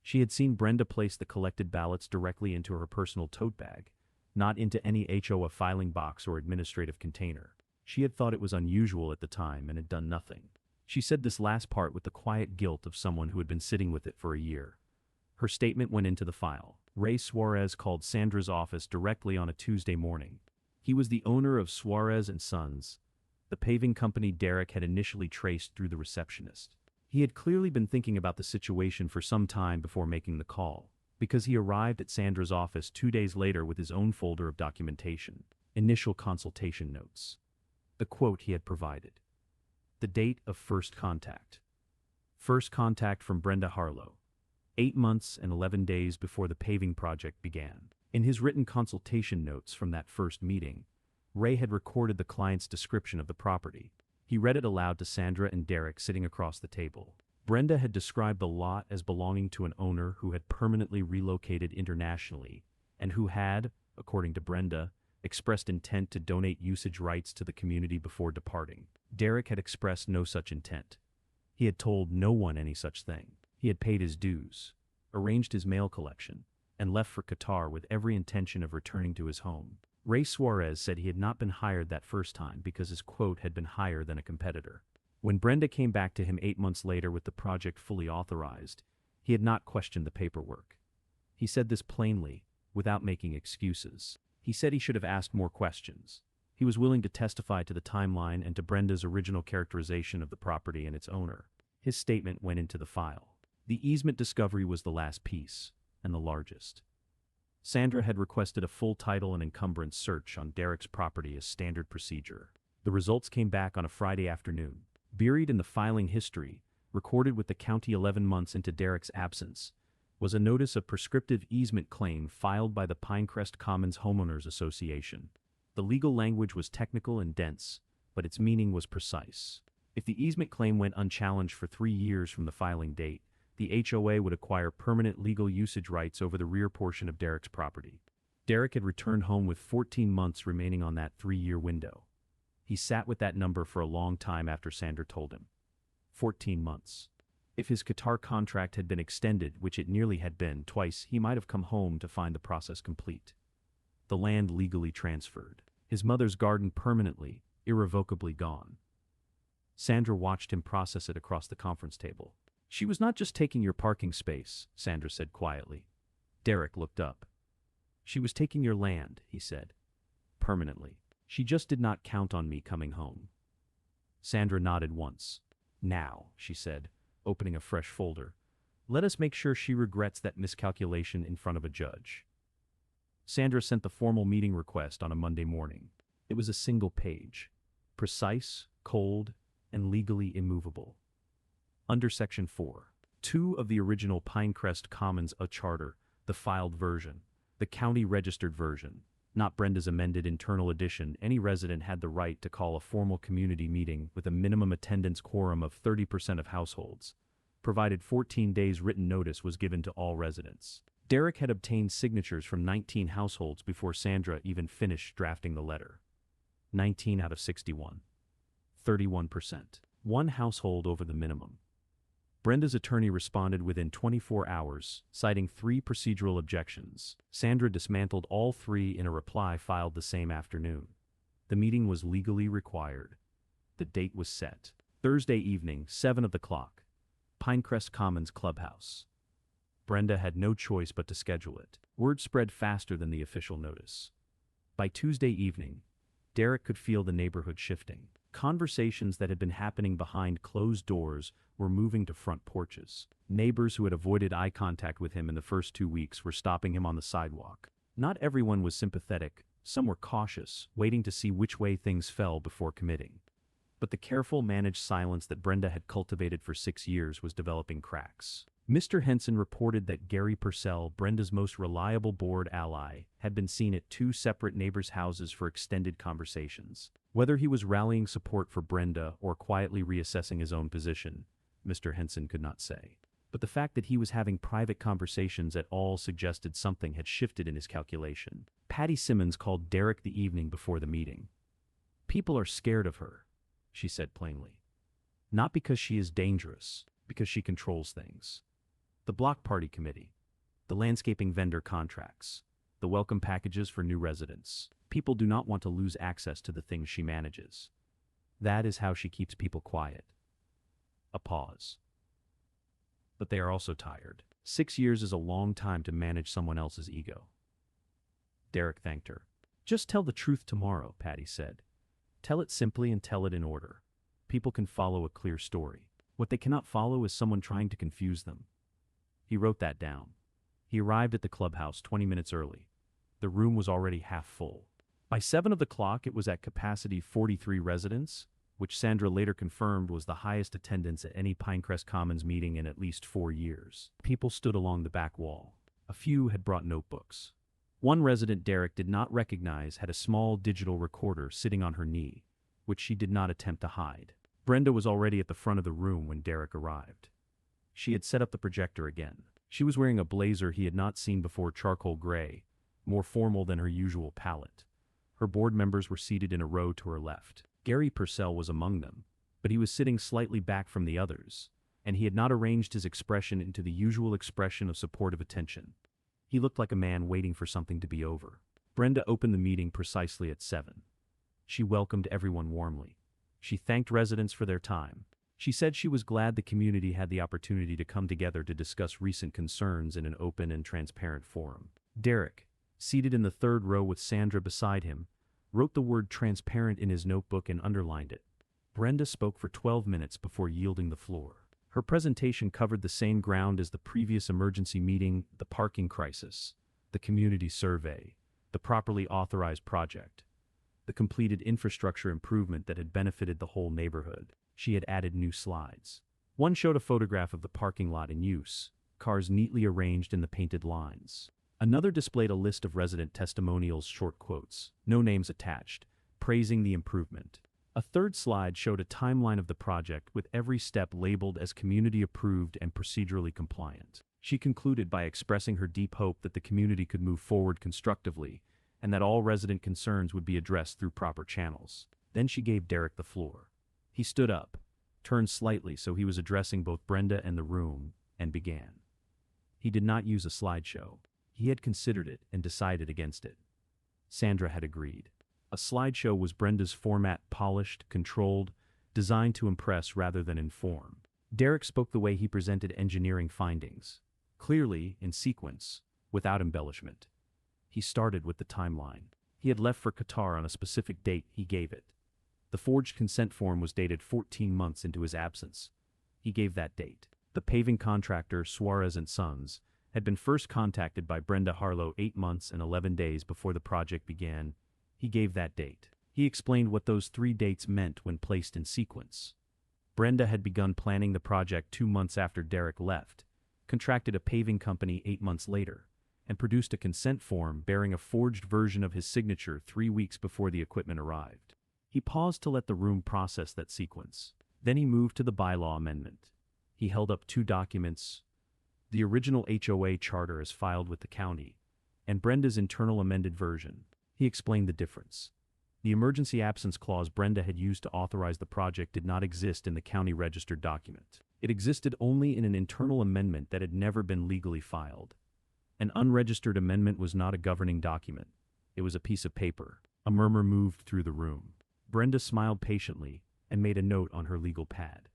She had seen Brenda place the collected ballots directly into her personal tote bag, not into any HOA filing box or administrative container. She had thought it was unusual at the time and had done nothing. She said this last part with the quiet guilt of someone who had been sitting with it for a year. Her statement went into the file. Ray Suarez called Sandra's office directly on a Tuesday morning. He was the owner of Suarez and Sons, the paving company Derek had initially traced through the receptionist. He had clearly been thinking about the situation for some time before making the call, because he arrived at Sandra's office 2 days later with his own folder of documentation, initial consultation notes, the quote he had provided, the date of first contact. First contact from Brenda Harlow, 8 months and 11 days before the paving project began. In his written consultation notes from that first meeting, Ray had recorded the client's description of the property. He read it aloud to Sandra and Derek sitting across the table. Brenda had described the lot as belonging to an owner who had permanently relocated internationally and who had, according to Brenda, expressed intent to donate usage rights to the community before departing. Derek had expressed no such intent. He had told no one any such thing. He had paid his dues, arranged his mail collection, and left for Qatar with every intention of returning to his home. Ray Suarez said he had not been hired that first time because his quote had been higher than a competitor. When Brenda came back to him 8 months later with the project fully authorized, he had not questioned the paperwork. He said this plainly, without making excuses. He said he should have asked more questions. He was willing to testify to the timeline and to Brenda's original characterization of the property and its owner. His statement went into the file. The easement discovery was the last piece, and the largest. Sandra had requested a full title and encumbrance search on Derek's property as standard procedure. The results came back on a Friday afternoon. Buried in the filing history, recorded with the county 11 months into Derek's absence, was a notice of prescriptive easement claim filed by the Pinecrest Commons Homeowners Association. The legal language was technical and dense, but its meaning was precise. If the easement claim went unchallenged for 3 years from the filing date, the HOA would acquire permanent legal usage rights over the rear portion of Derek's property. Derek had returned home with 14 months remaining on that 3-year window. He sat with that number for a long time after Sandra told him. 14 months. If his Qatar contract had been extended, which it nearly had been twice, he might have come home to find the process complete. The land legally transferred. His mother's garden permanently, irrevocably gone. Sandra watched him process it across the conference table. "She was not just taking your parking space," Sandra said quietly. Derek looked up. "She was taking your land," he said. "Permanently. She just did not count on me coming home." Sandra nodded once. "Now," she said, opening a fresh folder, "let us make sure she regrets that miscalculation in front of a judge." Sandra sent the formal meeting request on a Monday morning. It was a single page. Precise, cold, and legally immovable. Under Section 4.2 of the original Pinecrest Commons A Charter, the filed version, the county registered version, not Brenda's amended internal edition, any resident had the right to call a formal community meeting with a minimum attendance quorum of 30% of households, provided 14 days written notice was given to all residents. Derek had obtained signatures from 19 households before Sandra even finished drafting the letter. 19 out of 61. 31%. One household over the minimum. Brenda's attorney responded within 24 hours, citing 3 procedural objections. Sandra dismantled all 3 in a reply filed the same afternoon. The meeting was legally required. The date was set. Thursday evening, 7 of the clock. Pinecrest Commons Clubhouse. Brenda had no choice but to schedule it. Word spread faster than the official notice. By Tuesday evening, Derek could feel the neighborhood shifting. Conversations that had been happening behind closed doors were moving to front porches. Neighbors who had avoided eye contact with him in the first 2 weeks were stopping him on the sidewalk. Not everyone was sympathetic, some were cautious, waiting to see which way things fell before committing. But the careful, managed silence that Brenda had cultivated for 6 years was developing cracks. Mr. Henson reported that Gary Purcell, Brenda's most reliable board ally, had been seen at 2 separate neighbors' houses for extended conversations. Whether he was rallying support for Brenda or quietly reassessing his own position, Mr. Henson could not say. But the fact that he was having private conversations at all suggested something had shifted in his calculation. Patty Simmons called Derek the evening before the meeting. "People are scared of her," she said plainly. "Not because she is dangerous, because she controls things. The block party committee, the landscaping vendor contracts, the welcome packages for new residents. People do not want to lose access to the things she manages. That is how she keeps people quiet." A pause. "But they are also tired. 6 years is a long time to manage someone else's ego." Derek thanked her. "Just tell the truth tomorrow," Patty said. "Tell it simply and tell it in order. People can follow a clear story. What they cannot follow is someone trying to confuse them." He wrote that down. He arrived at the clubhouse 20 minutes early. The room was already half full. By 7 of the clock, it was at capacity 43 residents, which Sandra later confirmed was the highest attendance at any Pinecrest Commons meeting in at least 4 years. People stood along the back wall. A few had brought notebooks. One resident Derek did not recognize had a small digital recorder sitting on her knee, which she did not attempt to hide. Brenda was already at the front of the room when Derek arrived. She had set up the projector again. She was wearing a blazer he had not seen before, charcoal gray, more formal than her usual palette. Her board members were seated in a row to her left. Gary Purcell was among them, but he was sitting slightly back from the others, and he had not arranged his expression into the usual expression of supportive attention. He looked like a man waiting for something to be over. Brenda opened the meeting precisely at 7. She welcomed everyone warmly. She thanked residents for their time. She said she was glad the community had the opportunity to come together to discuss recent concerns in an open and transparent forum. Derek, seated in the 3rd row with Sandra beside him, wrote the word transparent in his notebook and underlined it. Brenda spoke for 12 minutes before yielding the floor. Her presentation covered the same ground as the previous emergency meeting: the parking crisis, the community survey, the properly authorized project, the completed infrastructure improvement that had benefited the whole neighborhood. She had added new slides. One showed a photograph of the parking lot in use, cars neatly arranged in the painted lines. Another displayed a list of resident testimonials, short quotes, no names attached, praising the improvement. A third slide showed a timeline of the project with every step labeled as community approved and procedurally compliant. She concluded by expressing her deep hope that the community could move forward constructively and that all resident concerns would be addressed through proper channels. Then she gave Derek the floor. He stood up, turned slightly so he was addressing both Brenda and the room, and began. He did not use a slideshow. He had considered it and decided against it. Sandra had agreed. A slideshow was Brenda's format: polished, controlled, designed to impress rather than inform. Derek spoke the way he presented engineering findings, clearly, in sequence, without embellishment. He started with the timeline. He had left for Qatar on a specific date. He gave it. The forged consent form was dated 14 months into his absence. He gave that date. The paving contractor, Suarez and Sons, had been first contacted by Brenda Harlow 8 months and 11 days before the project began. He gave that date. He explained what those 3 dates meant when placed in sequence. Brenda had begun planning the project 2 months after Derek left, contracted a paving company 8 months later, and produced a consent form bearing a forged version of his signature 3 weeks before the equipment arrived. He paused to let the room process that sequence. Then he moved to the bylaw amendment. He held up 2 documents: the original HOA charter as filed with the county, and Brenda's internal amended version. He explained the difference. The emergency absence clause Brenda had used to authorize the project did not exist in the county registered document. It existed only in an internal amendment that had never been legally filed. An unregistered amendment was not a governing document. It was a piece of paper. A murmur moved through the room. Brenda smiled patiently and made a note on her legal pad.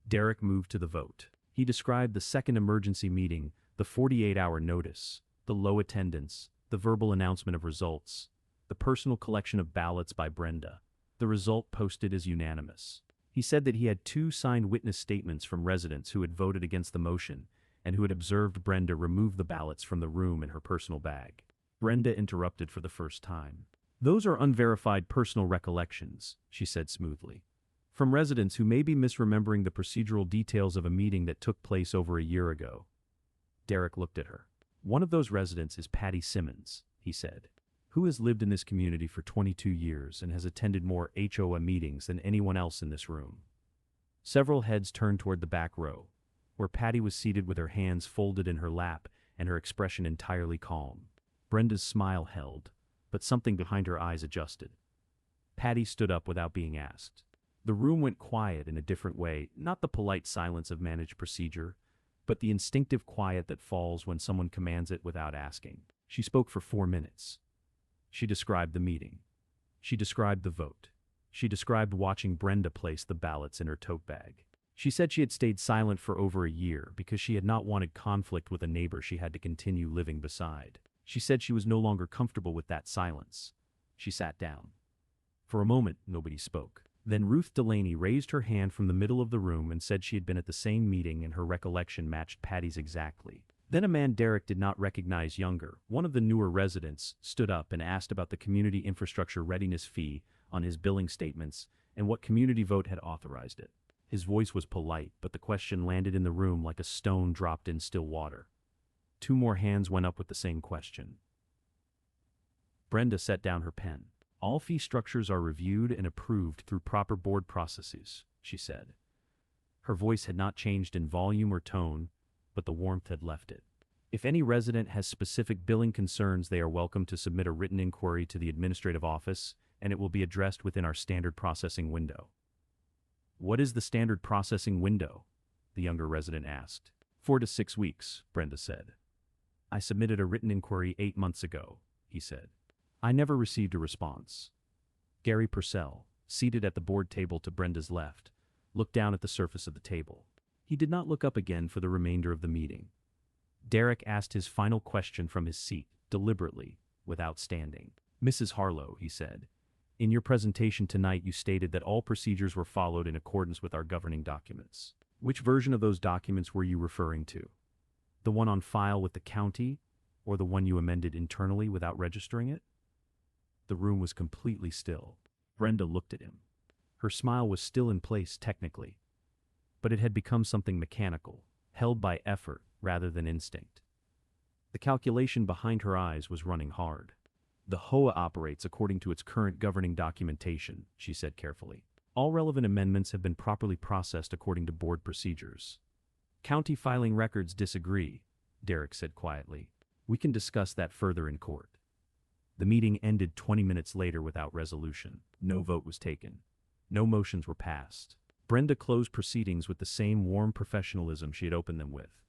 Derek moved to the vote. He described the second emergency meeting, the 48-hour notice, the low attendance, the verbal announcement of results, the personal collection of ballots by Brenda. The result posted as unanimous. He said that he had 2 signed witness statements from residents who had voted against the motion and who had observed Brenda remove the ballots from the room in her personal bag. Brenda interrupted for the first time. "Those are unverified personal recollections," she said smoothly. "From residents who may be misremembering the procedural details of a meeting that took place over a year ago." Derek looked at her. "One of those residents is Patty Simmons," he said, "who has lived in this community for 22 years and has attended more HOA meetings than anyone else in this room." Several heads turned toward the back row, where Patty was seated with her hands folded in her lap and her expression entirely calm. Brenda's smile held, but something behind her eyes adjusted. Patty stood up without being asked. The room went quiet in a different way, not the polite silence of managed procedure, but the instinctive quiet that falls when someone commands it without asking. She spoke for 4 minutes. She described the meeting. She described the vote. She described watching Brenda place the ballots in her tote bag. She said she had stayed silent for over a year because she had not wanted conflict with a neighbor she had to continue living beside. She said she was no longer comfortable with that silence. She sat down. For a moment, nobody spoke. Then Ruth Delaney raised her hand from the middle of the room and said she had been at the same meeting and her recollection matched Patty's exactly. Then a man Derek did not recognize, younger, one of the newer residents, stood up and asked about the community infrastructure readiness fee on his billing statements and what community vote had authorized it. His voice was polite, but the question landed in the room like a stone dropped in still water. 2 more hands went up with the same question. Brenda set down her pen. "All fee structures are reviewed and approved through proper board processes," she said. Her voice had not changed in volume or tone, but the warmth had left it. "If any resident has specific billing concerns, they are welcome to submit a written inquiry to the administrative office, and it will be addressed within our standard processing window." "What is the standard processing window?" the younger resident asked. 4 to 6 weeks, Brenda said. "I submitted a written inquiry 8 months ago," he said. "I never received a response." Gary Purcell, seated at the board table to Brenda's left, looked down at the surface of the table. He did not look up again for the remainder of the meeting. Derek asked his final question from his seat, deliberately, without standing. "Mrs. Harlow," he said, "in your presentation tonight you stated that all procedures were followed in accordance with our governing documents. Which version of those documents were you referring to? The one on file with the county, or the one you amended internally without registering it?" The room was completely still. Brenda looked at him. Her smile was still in place technically, but it had become something mechanical, held by effort rather than instinct. The calculation behind her eyes was running hard. "The HOA operates according to its current governing documentation," she said carefully. "All relevant amendments have been properly processed according to board procedures." "County filing records disagree," Derek said quietly. "We can discuss that further in court." The meeting ended 20 minutes later without resolution. No vote was taken. No motions were passed. Brenda closed proceedings with the same warm professionalism she had opened them with,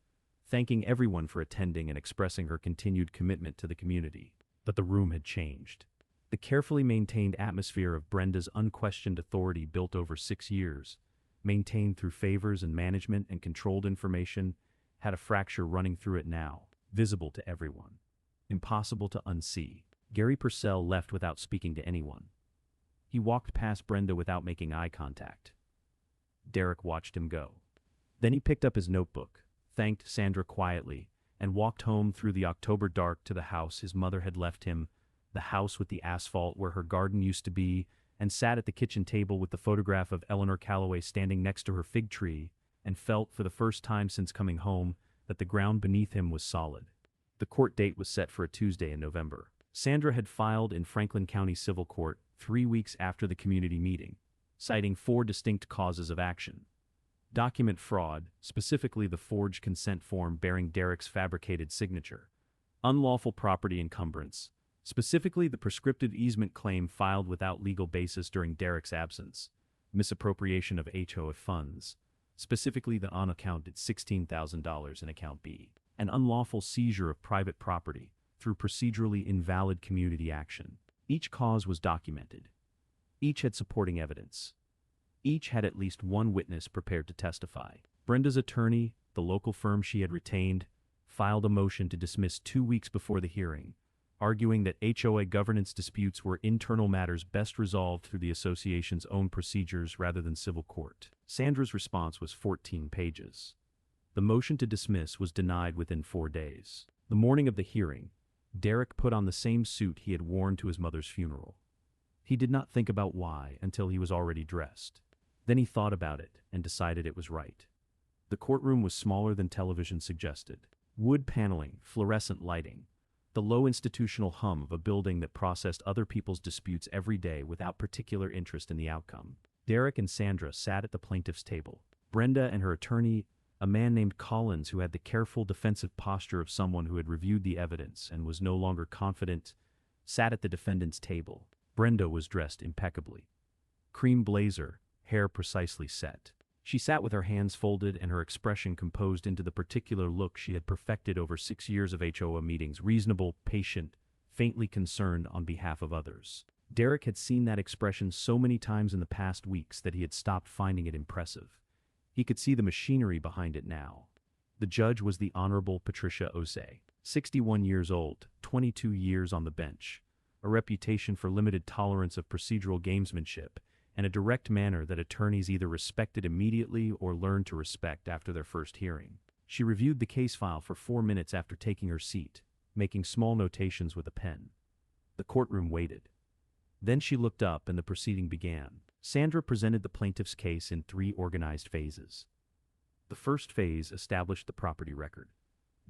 thanking everyone for attending and expressing her continued commitment to the community. But the room had changed. The carefully maintained atmosphere of Brenda's unquestioned authority built over 6 years, maintained through favors and management and controlled information, had a fracture running through it now, visible to everyone. Impossible to unsee. Gary Purcell left without speaking to anyone. He walked past Brenda without making eye contact. Derek watched him go. Then he picked up his notebook, thanked Sandra quietly, and walked home through the October dark to the house his mother had left him, the house with the asphalt where her garden used to be, and sat at the kitchen table with the photograph of Eleanor Calloway standing next to her fig tree, and felt, for the first time since coming home, that the ground beneath him was solid. The court date was set for a Tuesday in November. Sandra had filed in Franklin County Civil Court 3 weeks after the community meeting, citing 4 distinct causes of action. Document fraud, specifically the forged consent form bearing Derek's fabricated signature. Unlawful property encumbrance, Specifically, the prescriptive easement claim filed without legal basis during Derek's absence, misappropriation of HOA funds, specifically the unaccounted $16,000 in account B, and unlawful seizure of private property through procedurally invalid community action. Each cause was documented. Each had supporting evidence. Each had at least one witness prepared to testify. Brenda's attorney, the local firm she had retained, filed a motion to dismiss 2 weeks before the hearing, arguing that HOA governance disputes were internal matters best resolved through the association's own procedures rather than civil court. Sandra's response was 14 pages. The motion to dismiss was denied within 4 days. The morning of the hearing, Derek put on the same suit he had worn to his mother's funeral. He did not think about why until he was already dressed. Then he thought about it and decided it was right. The courtroom was smaller than television suggested. Wood paneling, fluorescent lighting, the low institutional hum of a building that processed other people's disputes every day without particular interest in the outcome. Derek and Sandra sat at the plaintiff's table. Brenda and her attorney, a man named Collins who had the careful defensive posture of someone who had reviewed the evidence and was no longer confident, sat at the defendant's table. Brenda was dressed impeccably. Cream blazer, hair precisely set. She sat with her hands folded and her expression composed into the particular look she had perfected over 6 years of HOA meetings: reasonable, patient, faintly concerned on behalf of others. Derek had seen that expression so many times in the past weeks that he had stopped finding it impressive. He could see the machinery behind it now. The judge was the Honorable Patricia Osei, 61 years old, 22 years on the bench, a reputation for limited tolerance of procedural gamesmanship, and a direct manner that attorneys either respected immediately or learned to respect after their first hearing. She reviewed the case file for 4 minutes after taking her seat, making small notations with a pen. The courtroom waited. Then she looked up and the proceeding began. Sandra presented the plaintiff's case in 3 organized phases. The first phase established the property record.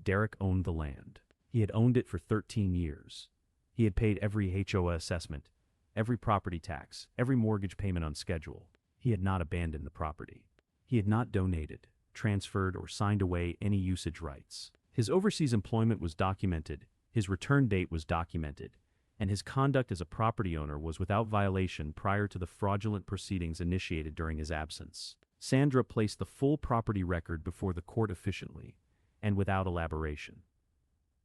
Derek owned the land. He had owned it for 13 years. He had paid every HOA assessment, every property tax, every mortgage payment on schedule. He had not abandoned the property. He had not donated, transferred, or signed away any usage rights. His overseas employment was documented, his return date was documented, and his conduct as a property owner was without violation prior to the fraudulent proceedings initiated during his absence. Sandra placed the full property record before the court efficiently and without elaboration.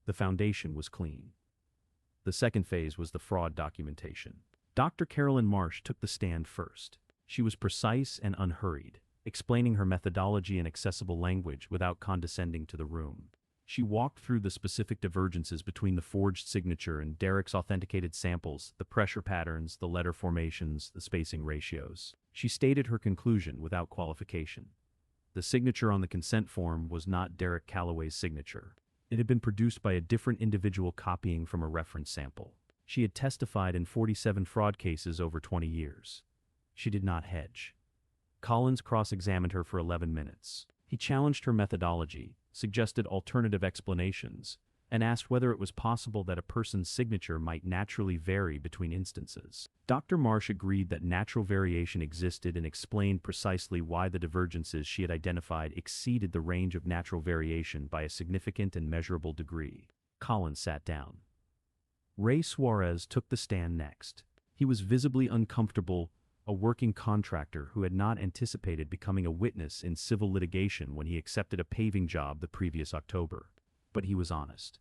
The foundation was clean. The second phase was the fraud documentation. Dr. Carolyn Marsh took the stand first. She was precise and unhurried, explaining her methodology in accessible language without condescending to the room. She walked through the specific divergences between the forged signature and Derek's authenticated samples, the pressure patterns, the letter formations, the spacing ratios. She stated her conclusion without qualification. The signature on the consent form was not Derek Calloway's signature. It had been produced by a different individual copying from a reference sample. She had testified in 47 fraud cases over 20 years. She did not hedge. Collins cross-examined her for 11 minutes. He challenged her methodology, suggested alternative explanations, and asked whether it was possible that a person's signature might naturally vary between instances. Dr. Marsh agreed that natural variation existed and explained precisely why the divergences she had identified exceeded the range of natural variation by a significant and measurable degree. Collins sat down. Ray Suarez took the stand next. He was visibly uncomfortable, a working contractor who had not anticipated becoming a witness in civil litigation when he accepted a paving job the previous October. But he was honest.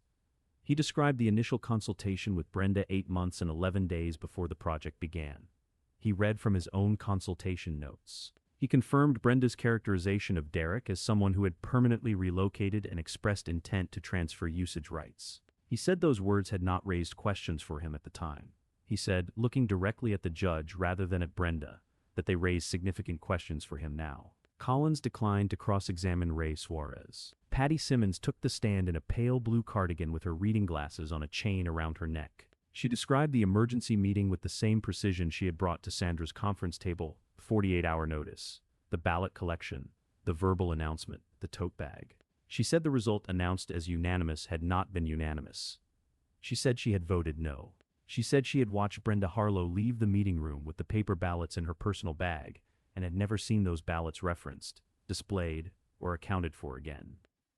He described the initial consultation with Brenda 8 months and 11 days before the project began. He read from his own consultation notes. He confirmed Brenda's characterization of Derek as someone who had permanently relocated and expressed intent to transfer usage rights. He said those words had not raised questions for him at the time. He said, looking directly at the judge rather than at Brenda, that they raised significant questions for him now. Collins declined to cross-examine Ray Suarez. Patty Simmons took the stand in a pale blue cardigan with her reading glasses on a chain around her neck. She described the emergency meeting with the same precision she had brought to Sandra's conference table: 48-hour notice, the ballot collection, the verbal announcement, the tote bag. She said the result announced as unanimous had not been unanimous. She said she had voted no. She said she had watched Brenda Harlow leave the meeting room with the paper ballots in her personal bag and had never seen those ballots referenced, displayed, or accounted for again.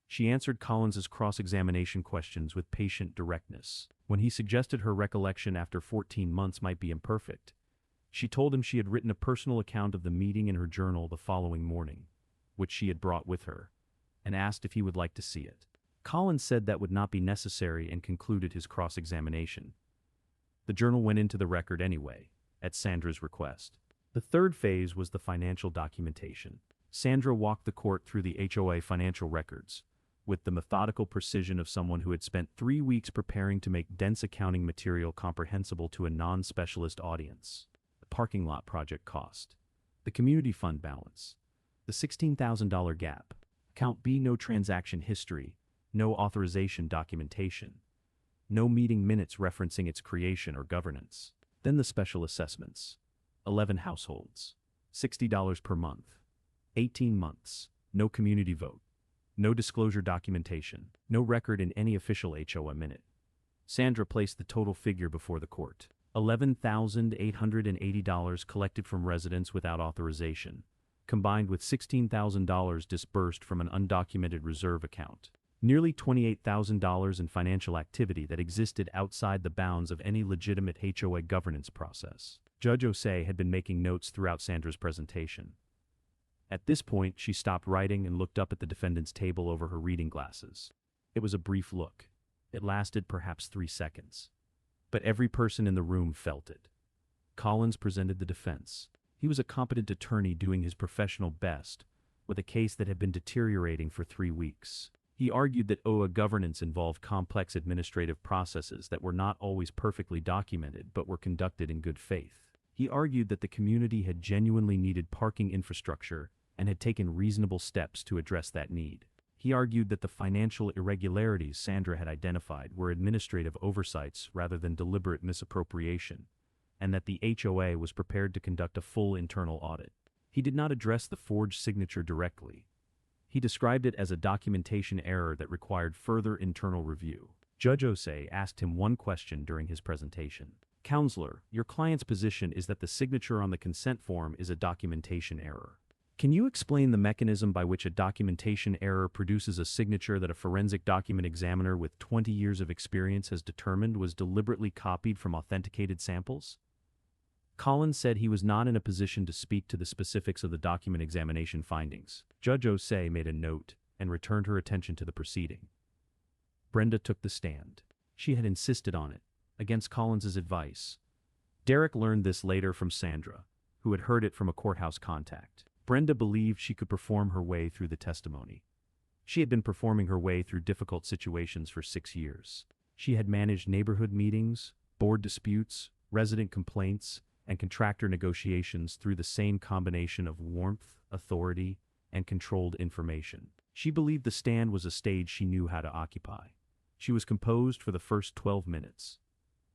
She answered Collins's cross-examination questions with patient directness. When he suggested her recollection after 14 months might be imperfect, she told him she had written a personal account of the meeting in her journal the following morning, which she had brought with her, and asked if he would like to see it. Collins said that would not be necessary and concluded his cross-examination. The journal went into the record anyway, at Sandra's request. The third phase was the financial documentation. Sandra walked the court through the HOA financial records, with the methodical precision of someone who had spent 3 weeks preparing to make dense accounting material comprehensible to a non-specialist audience. The parking lot project cost, the community fund balance, the $16,000 gap, account B no transaction history, no authorization documentation, no meeting minutes referencing its creation or governance. Then the special assessments. 11 households, $60 per month, 18 months, no community vote, no disclosure documentation, no record in any official HOA minute. Sandra placed the total figure before the court. $11,880 collected from residents without authorization, combined with $16,000 disbursed from an undocumented reserve account. Nearly $28,000 in financial activity that existed outside the bounds of any legitimate HOA governance process. Judge Osei had been making notes throughout Sandra's presentation. At this point, she stopped writing and looked up at the defendant's table over her reading glasses. It was a brief look. It lasted perhaps 3 seconds. But every person in the room felt it. Collins presented the defense. He was a competent attorney doing his professional best, with a case that had been deteriorating for 3 weeks. He argued that HOA governance involved complex administrative processes that were not always perfectly documented but were conducted in good faith. He argued that the community had genuinely needed parking infrastructure and had taken reasonable steps to address that need. He argued that the financial irregularities Sandra had identified were administrative oversights rather than deliberate misappropriation, and that the HOA was prepared to conduct a full internal audit. He did not address the forged signature directly. He described it as a documentation error that required further internal review. Judge Osei asked him one question during his presentation. Counselor, your client's position is that the signature on the consent form is a documentation error. Can you explain the mechanism by which a documentation error produces a signature that a forensic document examiner with 20 years of experience has determined was deliberately copied from authenticated samples? Collins said he was not in a position to speak to the specifics of the document examination findings. Judge Osei made a note and returned her attention to the proceeding. Brenda took the stand. She had insisted on it, against Collins's advice. Derek learned this later from Sandra, who had heard it from a courthouse contact. Brenda believed she could perform her way through the testimony. She had been performing her way through difficult situations for 6 years. She had managed neighborhood meetings, board disputes, resident complaints, and contractor negotiations through the same combination of warmth, authority, and controlled information. She believed the stand was a stage she knew how to occupy. She was composed for the first 12 minutes.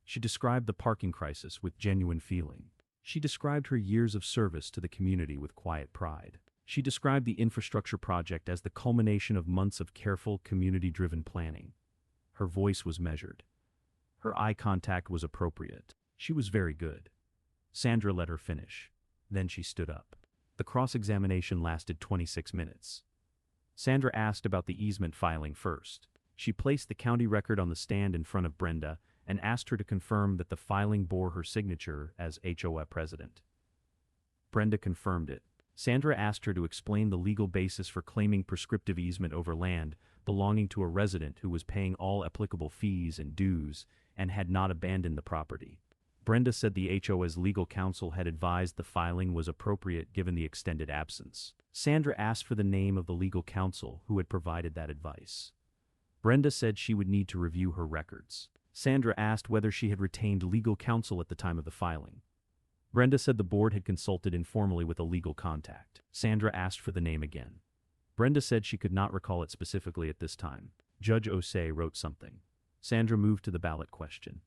She described the parking crisis with genuine feeling. She described her years of service to the community with quiet pride. She described the infrastructure project as the culmination of months of careful, community-driven planning. Her voice was measured. Her eye contact was appropriate. She was very good. Sandra let her finish. Then she stood up. The cross-examination lasted 26 minutes. Sandra asked about the easement filing first. She placed the county record on the stand in front of Brenda and asked her to confirm that the filing bore her signature as HOA president. Brenda confirmed it. Sandra asked her to explain the legal basis for claiming prescriptive easement over land belonging to a resident who was paying all applicable fees and dues and had not abandoned the property. Brenda said the HOA's legal counsel had advised the filing was appropriate given the extended absence. Sandra asked for the name of the legal counsel who had provided that advice. Brenda said she would need to review her records. Sandra asked whether she had retained legal counsel at the time of the filing. Brenda said the board had consulted informally with a legal contact. Sandra asked for the name again. Brenda said she could not recall it specifically at this time. Judge Osei wrote something. Sandra moved to the ballot question.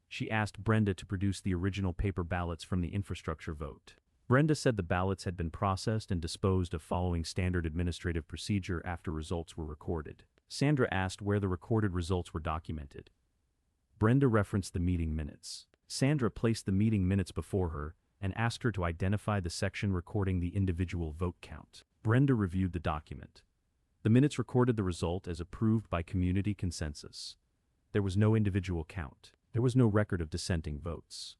She asked Brenda to produce the original paper ballots from the infrastructure vote. Brenda said the ballots had been processed and disposed of following standard administrative procedure after results were recorded. Sandra asked where the recorded results were documented. Brenda referenced the meeting minutes. Sandra placed the meeting minutes before her and asked her to identify the section recording the individual vote count. Brenda reviewed the document. The minutes recorded the result as approved by community consensus. There was no individual count. There was no record of dissenting votes.